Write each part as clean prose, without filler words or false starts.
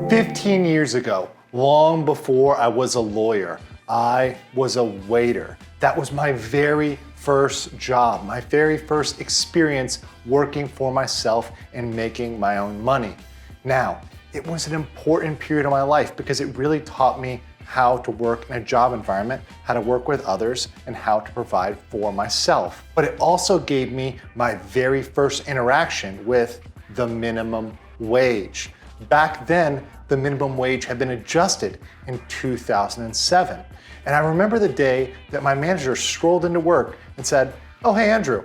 15 years ago, long before I was a lawyer, I was a waiter. That was my very first job, my very first experience working for myself and making my own money. Now, it was an important period of my life because it really taught me how to work in a job environment, how to work with others, and how to provide for myself. But it also gave me my very first interaction with the minimum wage. Back then, the minimum wage had been adjusted in 2007. And I remember the day that my manager strolled into work and said, "Oh, hey, Andrew,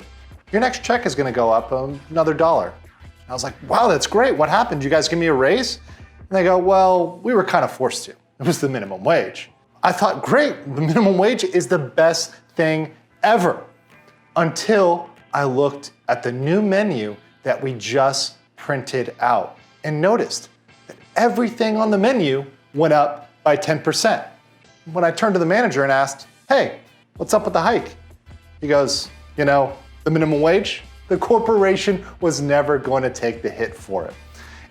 your next check is gonna go up another $1." And I was like, "Wow, that's great. What happened? Did you guys give me a raise?" And they go, "Well, we were kind of forced to. It was the minimum wage." I thought, great, the minimum wage is the best thing ever. Until I looked at the new menu that we just printed out and noticed that everything on the menu went up by 10%. When I turned to the manager and asked, "Hey, what's up with the hike?" He goes, the minimum wage, the corporation was never going to take the hit for it.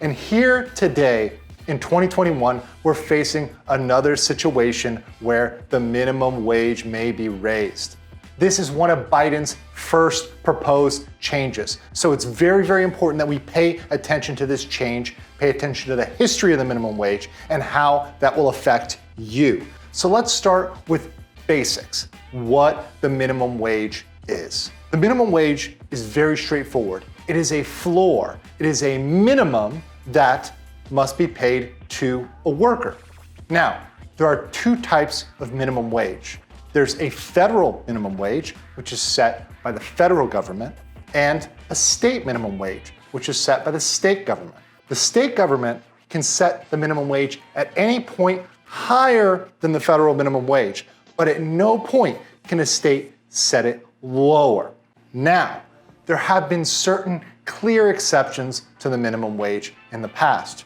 And here today, in 2021, we're facing another situation where the minimum wage may be raised. This is one of Biden's first proposed changes. So it's very, very important that we pay attention to this change, pay attention to the history of the minimum wage and how that will affect you. So let's start with basics, what the minimum wage is. The minimum wage is very straightforward. It is a floor. It is a minimum that must be paid to a worker. Now, there are two types of minimum wage. There's a federal minimum wage, which is set by the federal government, and a state minimum wage, which is set by the state government. The state government can set the minimum wage at any point higher than the federal minimum wage, but at no point can a state set it lower. Now, there have been certain clear exceptions to the minimum wage in the past.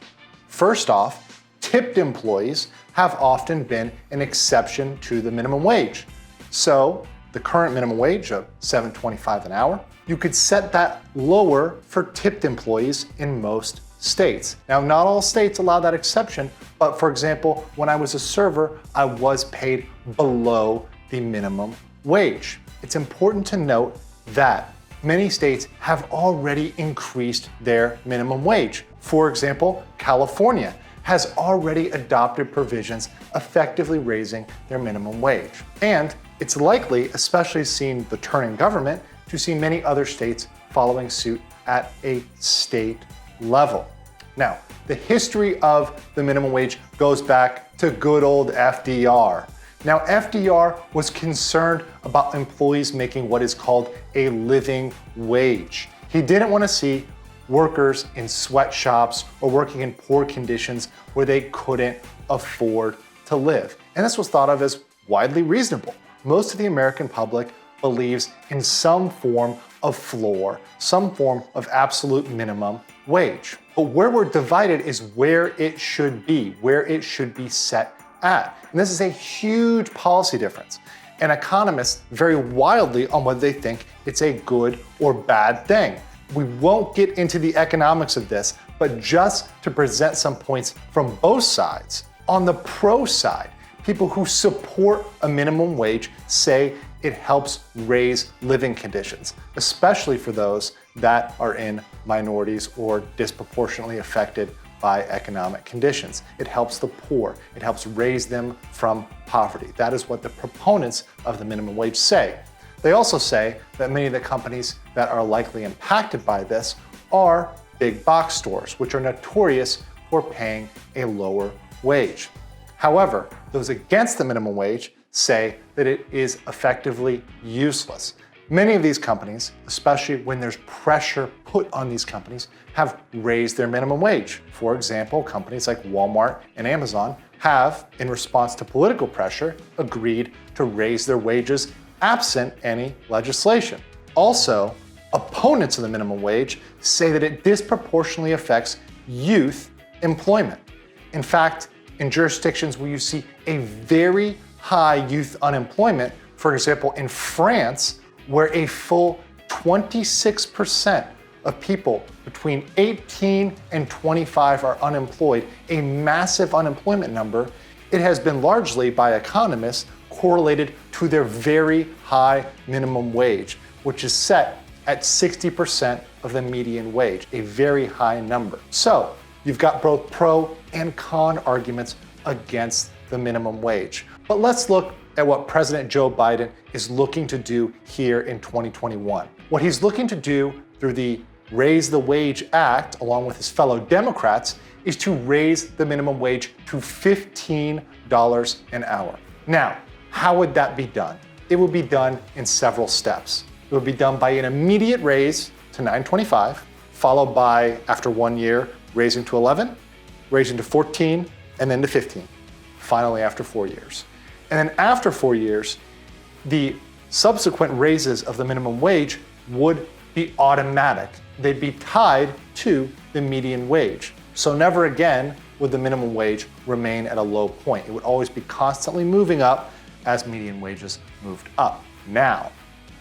First off, tipped employees have often been an exception to the minimum wage. So the current minimum wage of $7.25 an hour, you could set that lower for tipped employees in most states. Now, not all states allow that exception, but for example, when I was a server, I was paid below the minimum wage. It's important to note that many states have already increased their minimum wage. For example, California has already adopted provisions effectively raising their minimum wage. And it's likely, especially seeing the turn in government, to see many other states following suit at a state level. Now, the history of the minimum wage goes back to good old FDR. Now, FDR was concerned about employees making what is called a living wage. He didn't want to see workers in sweatshops or working in poor conditions where they couldn't afford to live. And this was thought of as widely reasonable. Most of the American public believes in some form of floor, some form of absolute minimum wage. But where we're divided is where it should be set at. And this is a huge policy difference. And economists vary wildly on whether they think it's a good or bad thing. We won't get into the economics of this, but just to present some points from both sides. On the pro side, people who support a minimum wage say it helps raise living conditions, especially for those that are in minorities or disproportionately affected by economic conditions. It helps the poor. It helps raise them from poverty. That is what the proponents of the minimum wage say. They also say that many of the companies that are likely impacted by this are big box stores, which are notorious for paying a lower wage. However, those against the minimum wage say that it is effectively useless. Many of these companies, especially when there's pressure put on these companies, have raised their minimum wage. For example, companies like Walmart and Amazon have, in response to political pressure, agreed to raise their wages absent any legislation. Also, opponents of the minimum wage say that it disproportionately affects youth employment. In fact, in jurisdictions where you see a very high youth unemployment, for example, in France, where a full 26% of people between 18 and 25 are unemployed, a massive unemployment number, it has been largely, by economists, correlated to their very high minimum wage, which is set at 60% of the median wage, a very high number. So you've got both pro and con arguments against the minimum wage. But let's look at what President Joe Biden is looking to do here in 2021. What he's looking to do through the Raise the Wage Act, along with his fellow Democrats, is to raise the minimum wage to $15 an hour. Now, how would that be done? It would be done in several steps. It would be done by an immediate raise to $9.25, followed by, after 1 year, raising to $11, raising to $14, and then to $15, finally after 4 years. And then after 4 years, the subsequent raises of the minimum wage would be automatic. They'd be tied to the median wage. So never again would the minimum wage remain at a low point. It would always be constantly moving up as median wages moved up. Now,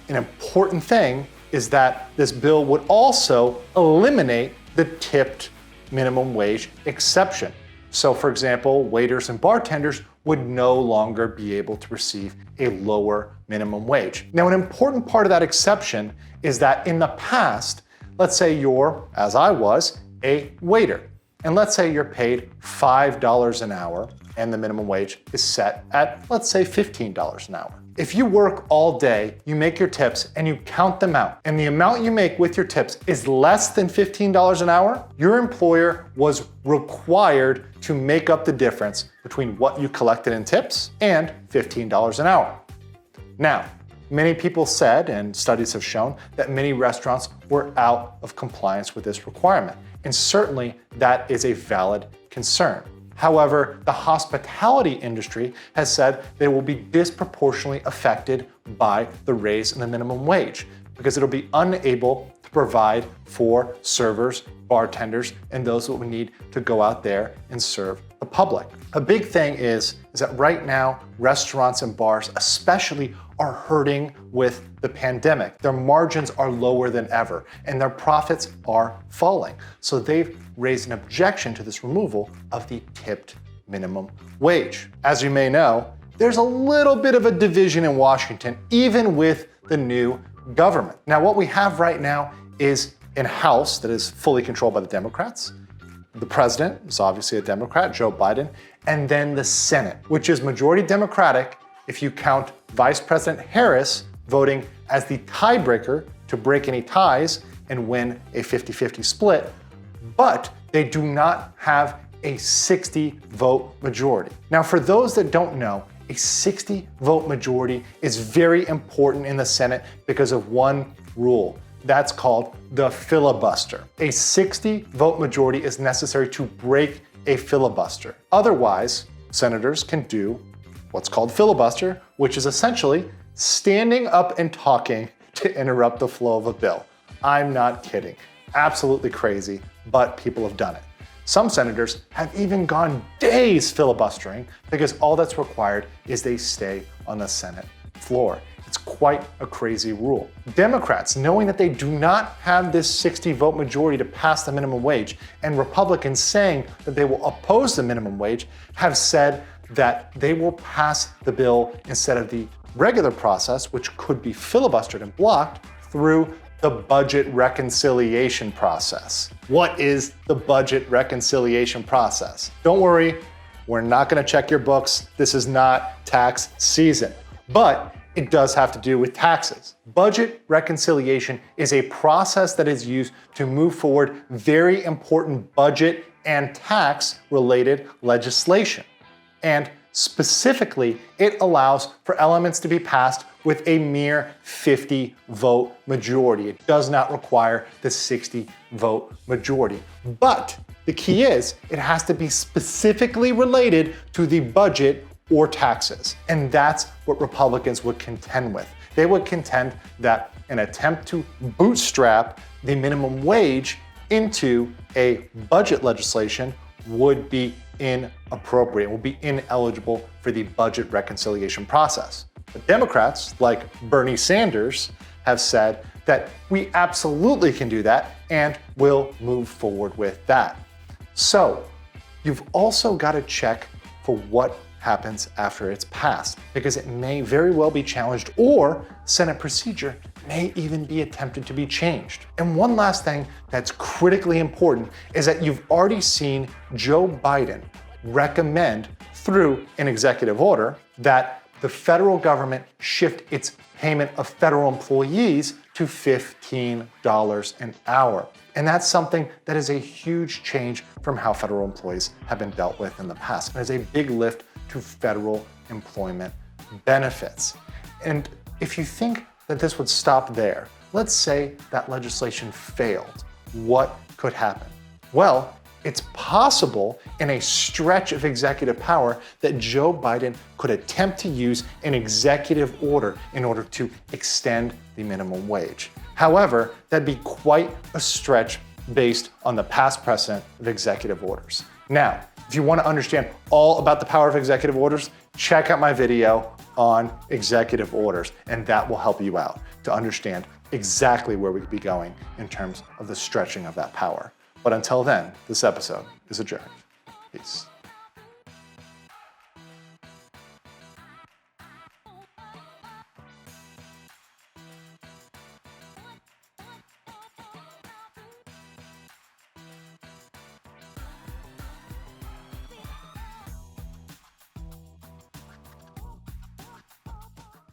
an important thing is that this bill would also eliminate the tipped minimum wage exception. So for example, waiters and bartenders would no longer be able to receive a lower minimum wage. Now, an important part of that exception is that in the past, let's say you're, as I was, a waiter, and let's say you're paid $5 an hour and the minimum wage is set at, let's say, $15 an hour. If you work all day, you make your tips and you count them out, and the amount you make with your tips is less than $15 an hour, your employer was required to make up the difference between what you collected in tips and $15 an hour. Now, many people said, and studies have shown, that many restaurants were out of compliance with this requirement, and certainly that is a valid concern. However, the hospitality industry has said they will be disproportionately affected by the raise in the minimum wage because it'll be unable to provide for servers, bartenders, and those that would need to go out there and serve the public. A big thing is that right now, restaurants and bars especially are hurting with the pandemic. Their margins are lower than ever, and their profits are falling. So they've raised an objection to this removal of the tipped minimum wage. As you may know, there's a little bit of a division in Washington, even with the new government. Now, what we have right now is a House that is fully controlled by the Democrats. The president is obviously a Democrat, Joe Biden, and then the Senate, which is majority Democratic if you count Vice President Harris voting as the tiebreaker to break any ties and win a 50-50 split, but they do not have a 60-vote majority. Now, for those that don't know, a 60-vote majority is very important in the Senate because of one rule. That's called the filibuster. A 60-vote majority is necessary to break a filibuster. Otherwise, senators can do what's called filibuster, which is essentially standing up and talking to interrupt the flow of a bill. I'm not kidding. Absolutely crazy, but people have done it. Some senators have even gone days filibustering because all that's required is they stay on the Senate floor. It's quite a crazy rule. Democrats, knowing that they do not have this 60-vote majority to pass the minimum wage, and Republicans saying that they will oppose the minimum wage, have said that they will pass the bill instead of the regular process, which could be filibustered and blocked, through the budget reconciliation process. What is the budget reconciliation process? Don't worry, we're not gonna check your books. This is not tax season, but it does have to do with taxes. Budget reconciliation is a process that is used to move forward very important budget and tax-related legislation. And specifically, it allows for elements to be passed with a mere 50-vote majority. It does not require the 60-vote majority. But the key is, it has to be specifically related to the budget or taxes. And that's what Republicans would contend with. They would contend that an attempt to bootstrap the minimum wage into a budget legislation would be inappropriate, would be ineligible for the budget reconciliation process. But Democrats, like Bernie Sanders, have said that we absolutely can do that and will move forward with that. So you've also got to check for what happens after it's passed, because it may very well be challenged, or Senate procedure may even be attempted to be changed. And one last thing that's critically important is that you've already seen Joe Biden recommend through an executive order that the federal government shift its payment of federal employees to $15 an hour. And that's something that is a huge change from how federal employees have been dealt with in the past. And is a big lift to federal employment benefits. And if you think that this would stop there, let's say that legislation failed, what could happen? Well, it's possible in a stretch of executive power that Joe Biden could attempt to use an executive order in order to extend the minimum wage. However, that'd be quite a stretch based on the past precedent of executive orders. Now, if you want to understand all about the power of executive orders, check out my video on executive orders, and that will help you out to understand exactly where we could be going in terms of the stretching of that power. But until then, this episode is adjourned. Peace.